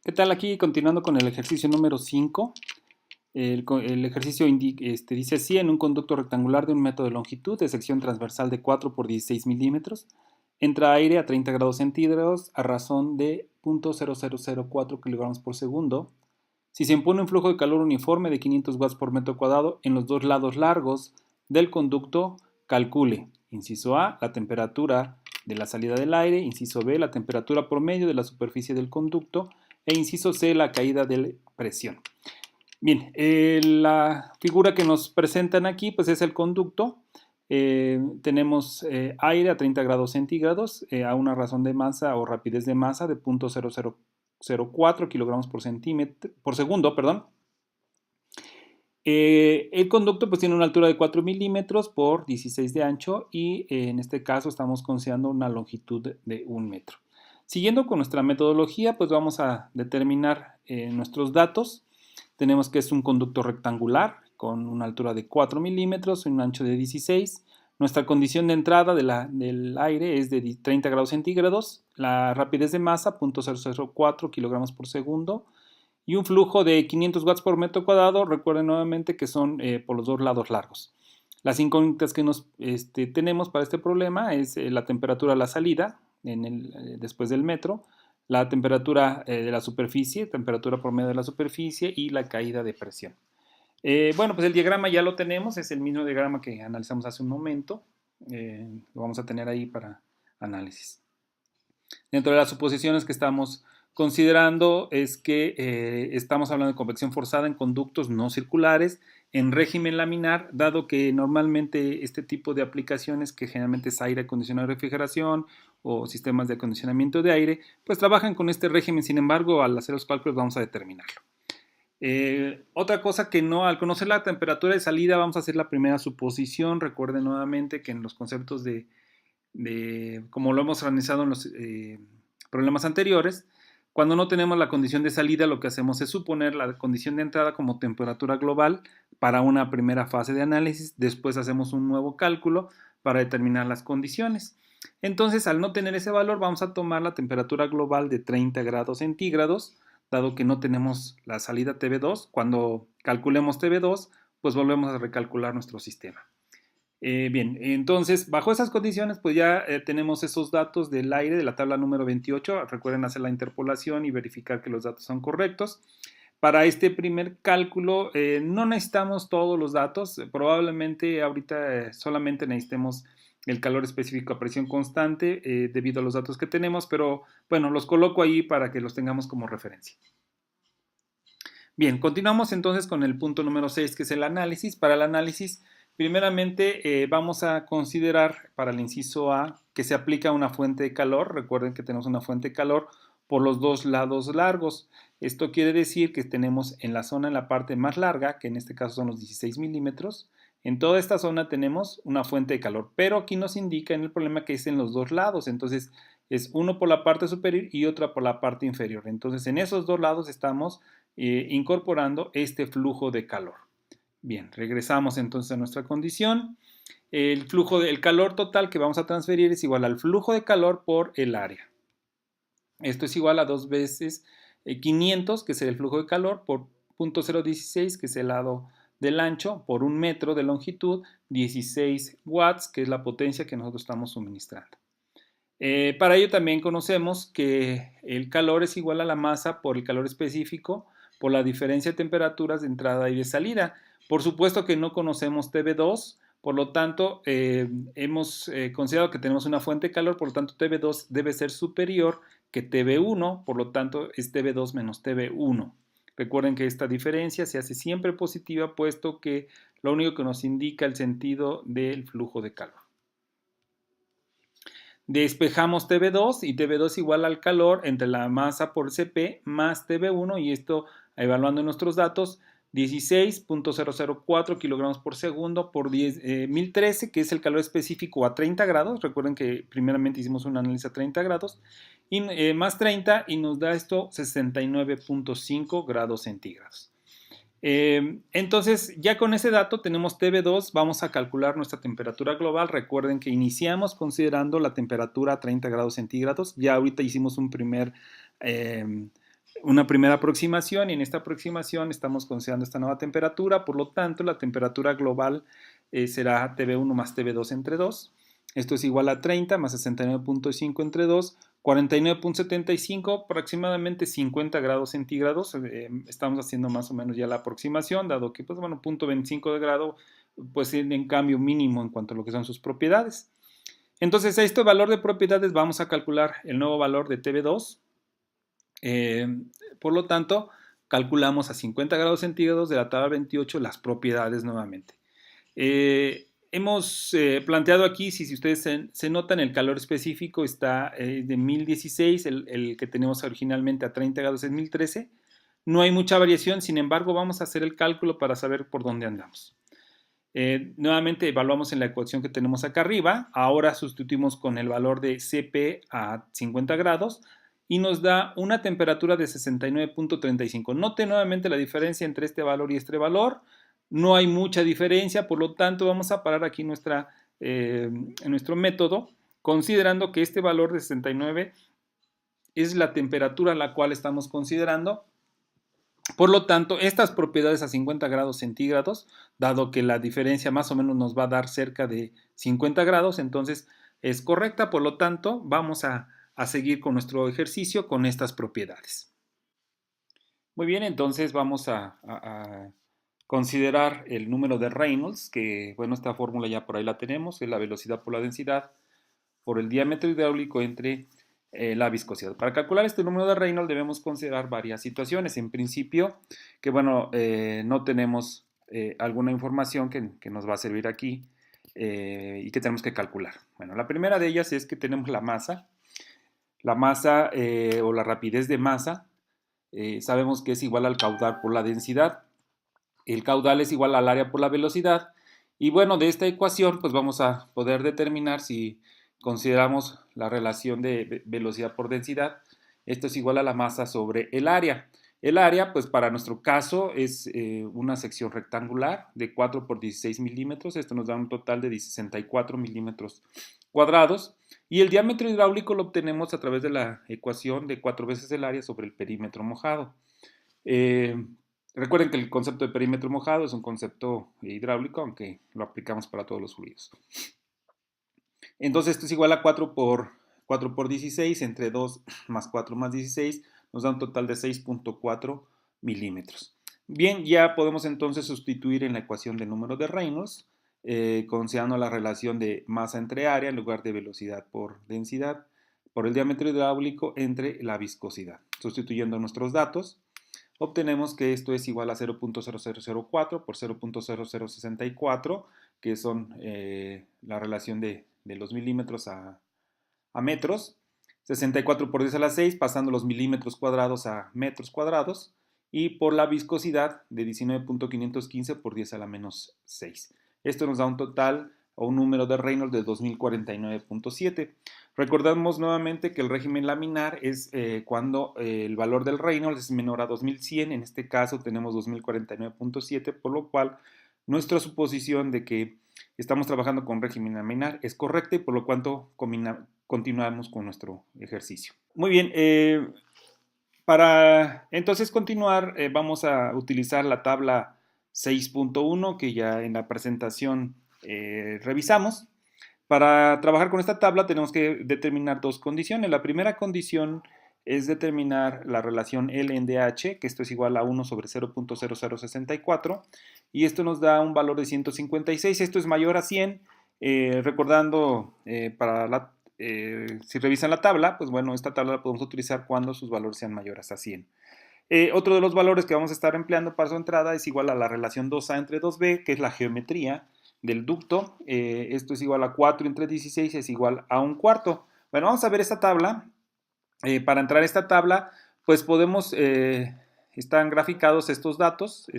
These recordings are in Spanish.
¿Qué tal? Aquí continuando con el ejercicio número 5. El ejercicio dice así: en un conducto rectangular de 1 metro de longitud, de sección transversal de 4 por 16 milímetros, entra aire a 30 grados centígrados a razón de 0.0004 kilogramos por segundo. Si se impone un flujo de calor uniforme de 500 watts por metro cuadrado en los dos lados largos del conducto, calcule: inciso A, la temperatura de la salida del aire; inciso B, la temperatura promedio de la superficie del conducto; e inciso C, la caída de presión. Bien, la figura que nos presentan aquí pues es el conducto. Tenemos aire a 30 grados centígrados a una razón de masa o rapidez de masa de 0.0004 kilogramos por segundo, perdón. El conducto pues tiene una altura de 4 milímetros por 16 de ancho y en este caso estamos considerando una longitud de 1 metro. Siguiendo con nuestra metodología, pues vamos a determinar nuestros datos. Tenemos que es un conducto rectangular con una altura de 4 milímetros y un ancho de 16. Nuestra condición de entrada del aire es de 30 grados centígrados, la rapidez de masa 0.004 kilogramos por segundo y un flujo de 500 watts por metro cuadrado. Recuerden nuevamente que son por los dos lados largos. Las incógnitas que tenemos para este problema es la temperatura a la salida después del metro, la temperatura de la superficie, temperatura promedio de la superficie y la caída de presión. Bueno, pues el diagrama ya lo tenemos, es el mismo diagrama que analizamos hace un momento. Lo vamos a tener ahí para análisis. Dentro de las suposiciones que estamos considerando es que estamos hablando de convección forzada en conductos no circulares en régimen laminar, dado que normalmente este tipo de aplicaciones, que generalmente es aire acondicionado y refrigeración o sistemas de acondicionamiento de aire, pues trabajan con este régimen. Sin embargo, al hacer los cálculos vamos a determinarlo. Otra cosa que no, al conocer la temperatura de salida vamos a hacer la primera suposición. Recuerden nuevamente que en los conceptos como lo hemos analizado en los problemas anteriores, cuando no tenemos la condición de salida, lo que hacemos es suponer la condición de entrada como temperatura global para una primera fase de análisis. Después hacemos un nuevo cálculo para determinar las condiciones. Entonces, al no tener ese valor, vamos a tomar la temperatura global de 30 grados centígrados, dado que no tenemos la salida TB2. Cuando calculemos TB2, pues volvemos a recalcular nuestro sistema. Bien, entonces bajo esas condiciones pues ya tenemos esos datos del aire de la tabla número 28. Recuerden hacer la interpolación y verificar que los datos son correctos. Para este primer cálculo no necesitamos todos los datos. Probablemente ahorita solamente necesitemos el calor específico a presión constante debido a los datos que tenemos, pero bueno, los coloco ahí para que los tengamos como referencia. Bien, continuamos entonces con el punto número 6, que es el análisis. Para el análisis, primeramente vamos a considerar para el inciso A que se aplica una fuente de calor. Recuerden que tenemos una fuente de calor por los dos lados largos. Esto quiere decir que tenemos en la zona, en la parte más larga, que en este caso son los 16 milímetros, en toda esta zona tenemos una fuente de calor, pero aquí nos indica en el problema que es en los dos lados. Entonces es uno por la parte superior y otra por la parte inferior. Entonces en esos dos lados estamos incorporando este flujo de calor. Bien, regresamos entonces a nuestra condición. El flujo del calor total que vamos a transferir es igual al flujo de calor por el área. Esto es igual a 2 veces 500, que es el flujo de calor, por 0.016, que es el lado del ancho, por 1 metro de longitud, 16 watts, que es la potencia que nosotros estamos suministrando. Para ello también conocemos que el calor es igual a la masa por el calor específico por la diferencia de temperaturas de entrada y de salida. Por supuesto que no conocemos TB2, por lo tanto hemos considerado que tenemos una fuente de calor, por lo tanto TB2 debe ser superior que TB1, por lo tanto es TB2 menos TB1. Recuerden que esta diferencia se hace siempre positiva, puesto que lo único que nos indica el sentido del flujo de calor. Despejamos TB2 y TB2 igual al calor entre la masa por Cp más TB1, y esto, evaluando nuestros datos, 16.004 kilogramos por segundo por 1013, que es el calor específico a 30 grados. Recuerden que primeramente hicimos un análisis a 30 grados, y más 30, y nos da esto 69.5 grados centígrados. Entonces, ya con ese dato tenemos TB2, vamos a calcular nuestra temperatura global. Recuerden que iniciamos considerando la temperatura a 30 grados centígrados. Ya ahorita hicimos un primer una primera aproximación, y en esta aproximación estamos considerando esta nueva temperatura. Por lo tanto, la temperatura global será TV1 más TV2 entre 2. Esto es igual a 30 más 69.5 entre 2, 49.75, aproximadamente 50 grados centígrados. Estamos haciendo más o menos ya la aproximación, dado que, pues bueno, 0.25 de grado, pues en cambio mínimo en cuanto a lo que son sus propiedades. Entonces, a este valor de propiedades vamos a calcular el nuevo valor de TV2. Por lo tanto, calculamos a 50 grados centígrados de la tabla 28 las propiedades nuevamente. Hemos planteado aquí, si ustedes se notan, el calor específico está de 1016, el que tenemos originalmente a 30 grados es 1013. No hay mucha variación, sin embargo, vamos a hacer el cálculo para saber por dónde andamos. Nuevamente evaluamos en la ecuación que tenemos acá arriba. Ahora sustituimos con el valor de Cp a 50 grados y nos da una temperatura de 69.35. Note nuevamente la diferencia entre este valor y este valor. No hay mucha diferencia, por lo tanto vamos a parar aquí en nuestro método, considerando que este valor de 69 es la temperatura a la cual estamos considerando. Por lo tanto, estas propiedades a 50 grados centígrados, dado que la diferencia más o menos nos va a dar cerca de 50 grados, entonces es correcta. Por lo tanto, vamos a seguir con nuestro ejercicio con estas propiedades. Muy bien, entonces vamos a considerar el número de Reynolds, que bueno, esta fórmula ya por ahí la tenemos, es la velocidad por la densidad por el diámetro hidráulico entre la viscosidad. Para calcular este número de Reynolds debemos considerar varias situaciones. En principio, que bueno, no tenemos alguna información que nos va a servir aquí y que tenemos que calcular. Bueno, la primera de ellas es que tenemos la masa o la rapidez de masa. Sabemos que es igual al caudal por la densidad. El caudal es igual al área por la velocidad. Y bueno, de esta ecuación pues vamos a poder determinar si consideramos la relación de velocidad por densidad. Esto es igual a la masa sobre el área. El área, pues para nuestro caso, es una sección rectangular de 4 por 16 milímetros. Esto nos da un total de 64 milímetros cuadrados. Y el diámetro hidráulico lo obtenemos a través de la ecuación de 4 veces el área sobre el perímetro mojado. Recuerden que el concepto de perímetro mojado es un concepto hidráulico, aunque lo aplicamos para todos los fluidos. Entonces esto es igual a 4 por 16 entre 2 más 4 más 16 nos da un total de 6.4 milímetros. Bien, ya podemos entonces sustituir en la ecuación del número de Reynolds, considerando la relación de masa entre área en lugar de velocidad por densidad, por el diámetro hidráulico entre la viscosidad. Sustituyendo nuestros datos, obtenemos que esto es igual a 0.0004 por 0.0064, que son la relación de los milímetros a metros, 64 por 10 a la 6, pasando los milímetros cuadrados a metros cuadrados, y por la viscosidad de 19.515 por 10 a la menos 6. Esto nos da un total o un número de Reynolds de 2049.7. Recordamos nuevamente que el régimen laminar es cuando el valor del Reynolds es menor a 2100, en este caso tenemos 2049.7, por lo cual nuestra suposición de que estamos trabajando con régimen laminar es correcta y por lo cual continuamos con nuestro ejercicio. Muy bien, para entonces continuar vamos a utilizar la tabla 6.1 que ya en la presentación revisamos. Para trabajar con esta tabla tenemos que determinar dos condiciones. La primera condición es determinar la relación LNDH, que esto es igual a 1 sobre 0.0064, y esto nos da un valor de 156. Esto es mayor a 100. Recordando, si revisan la tabla, pues bueno, esta tabla la podemos utilizar cuando sus valores sean mayores a 100. Otro de los valores que vamos a estar empleando para su entrada es igual a la relación 2A entre 2B, que es la geometría del ducto. Esto es igual a 4 entre 16, es igual a un cuarto. Bueno, vamos a ver esta tabla. Para entrar a esta tabla, pues podemos, están graficados estos datos,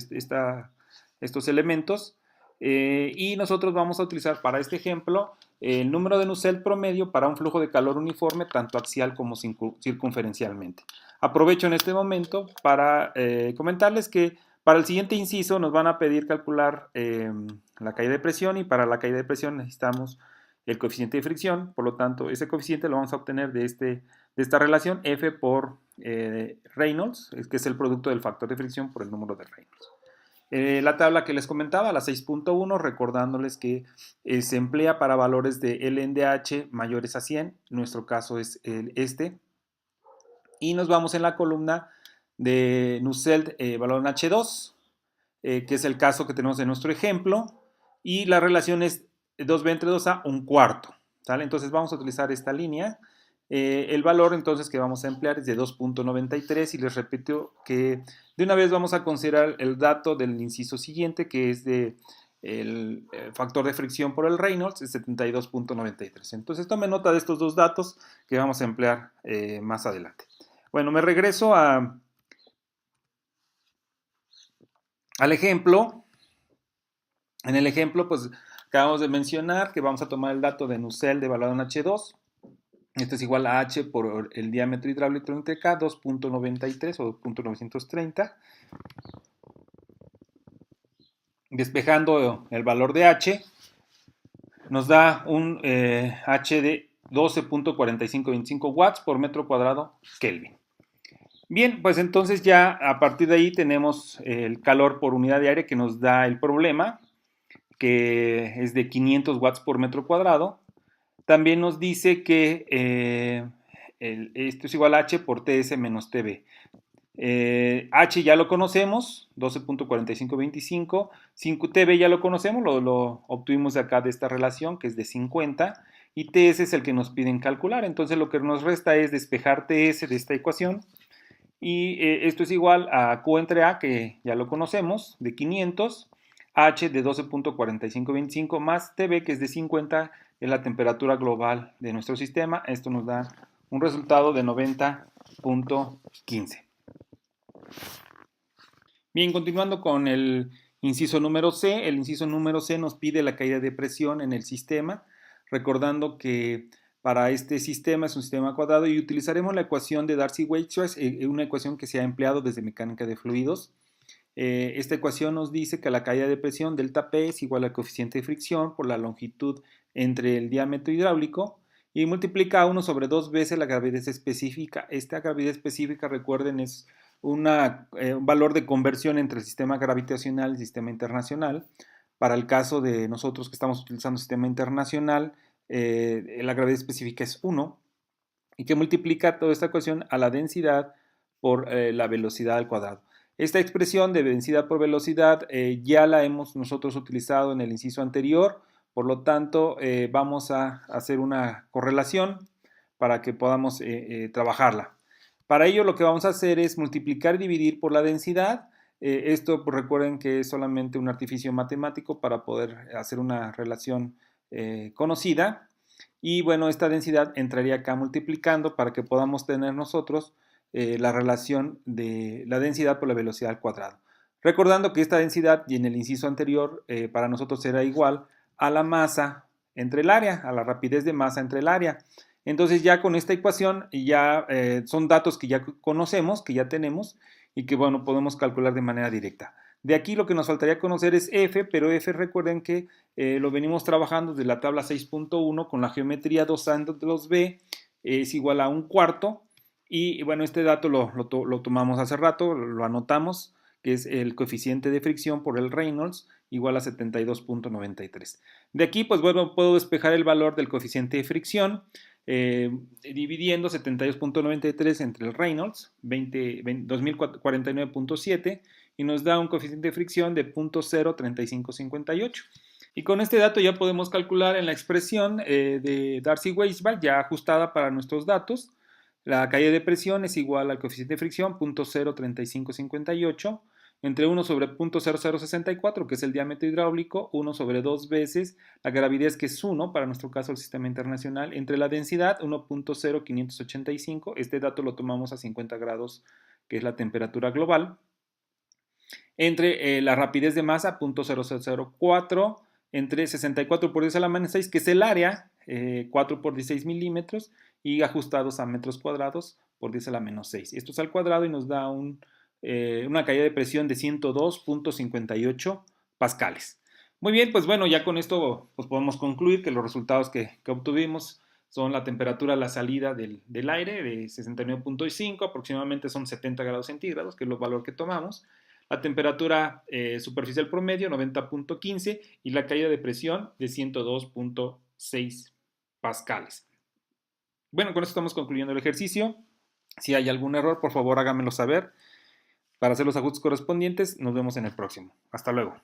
estos elementos, y nosotros vamos a utilizar para este ejemplo el número de Nusselt promedio para un flujo de calor uniforme, tanto axial como circunferencialmente. Aprovecho en este momento para comentarles que para el siguiente inciso nos van a pedir calcular la caída de presión, y para la caída de presión necesitamos el coeficiente de fricción. Por lo tanto, ese coeficiente lo vamos a obtener de esta relación F por Reynolds, que es el producto del factor de fricción por el número de Reynolds. La tabla que les comentaba, la 6.1, recordándoles que se emplea para valores de LNDH mayores a 100, en nuestro caso es este, y nos vamos en la columna de Nusselt valor en H2, que es el caso que tenemos en nuestro ejemplo, y la relación es 2B entre 2A, un cuarto, ¿sale? Entonces vamos a utilizar esta línea. El valor entonces que vamos a emplear es de 2.93 y les repito que de una vez vamos a considerar el dato del inciso siguiente, que es de el factor de fricción por el Reynolds, es 72.93. Entonces tome nota de estos dos datos que vamos a emplear más adelante. Bueno, me regreso al ejemplo. En el ejemplo, pues acabamos de mencionar que vamos a tomar el dato de Nusselt de valor en H2. Esto es igual a H por el diámetro hidráulico entre K, 2.93 o 2.930. Despejando el valor de H, nos da un H de 12.4525 watts por metro cuadrado Kelvin. Bien, pues entonces ya a partir de ahí tenemos el calor por unidad de aire que nos da el problema, que es de 500 watts por metro cuadrado. También nos dice que esto es igual a H por TS menos TB. H ya lo conocemos, 12.4525. 5TB ya lo conocemos, lo obtuvimos de acá de esta relación, que es de 50. Y TS es el que nos piden calcular. Entonces lo que nos resta es despejar TS de esta ecuación. Y esto es igual a Q entre A, que ya lo conocemos, de 500. H de 12.4525 más TB, que es de 50, es la temperatura global de nuestro sistema. Esto nos da un resultado de 90.15. Bien, continuando con el inciso número C. El inciso número C nos pide la caída de presión en el sistema, recordando que para este sistema es un sistema cuadrado y utilizaremos la ecuación de Darcy-Weierstrass, una ecuación que se ha empleado desde mecánica de fluidos. Esta ecuación nos dice que la caída de presión delta P es igual al coeficiente de fricción por la longitud entre el diámetro hidráulico y multiplica a 1 sobre 2 veces la gravedad específica. Esta gravedad específica, recuerden, es un valor de conversión entre el sistema gravitacional y el sistema internacional. Para el caso de nosotros que estamos utilizando el sistema internacional, la gravedad específica es 1 y que multiplica toda esta ecuación a la densidad por la velocidad al cuadrado. Esta expresión de densidad por velocidad ya la hemos nosotros utilizado en el inciso anterior, por lo tanto vamos a hacer una correlación para que podamos trabajarla. Para ello lo que vamos a hacer es multiplicar y dividir por la densidad. Esto pues, recuerden que es solamente un artificio matemático para poder hacer una relación conocida. Y bueno, esta densidad entraría acá multiplicando para que podamos tener nosotros la relación de la densidad por la velocidad al cuadrado. Recordando que esta densidad y en el inciso anterior para nosotros será igual a la masa entre el área, a la rapidez de masa entre el área. Entonces ya con esta ecuación ya son datos que ya conocemos, que ya tenemos y que bueno, podemos calcular de manera directa. De aquí lo que nos faltaría conocer es F, pero F recuerden que lo venimos trabajando desde la tabla 6.1 con la geometría 2A entre 2B es igual a un cuarto. Y bueno, este dato lo tomamos hace rato, lo anotamos, que es el coeficiente de fricción por el Reynolds igual a 72.93. De aquí, pues bueno, puedo despejar el valor del coeficiente de fricción dividiendo 72.93 entre el Reynolds, 2049.7, y nos da un coeficiente de fricción de 0.03558. Y con este dato ya podemos calcular en la expresión de Darcy-Weisbach, ya ajustada para nuestros datos, la caída de presión es igual al coeficiente de fricción, 0.03558, entre 1 sobre 0.0064, que es el diámetro hidráulico, 1 sobre 2 veces la gravidez, que es 1, para nuestro caso el sistema internacional, entre la densidad, 1.0585, este dato lo tomamos a 50 grados, que es la temperatura global, entre la rapidez de masa, 0.0004, entre 64 por 10 a la menos 6, que es el área, 4 por 16 milímetros, y ajustados a metros cuadrados por 10 a la menos 6. Esto es al cuadrado y nos da una caída de presión de 102.58 pascales. Muy bien, pues bueno, ya con esto pues podemos concluir que los resultados que obtuvimos son la temperatura a la salida del aire de 69.5, aproximadamente son 70 grados centígrados, que es el valor que tomamos. La temperatura superficial promedio, 90.15, y la caída de presión de 102.6 pascales. Bueno, con esto estamos concluyendo el ejercicio. Si hay algún error, por favor háganmelo saber. Para hacer los ajustes correspondientes, nos vemos en el próximo. Hasta luego.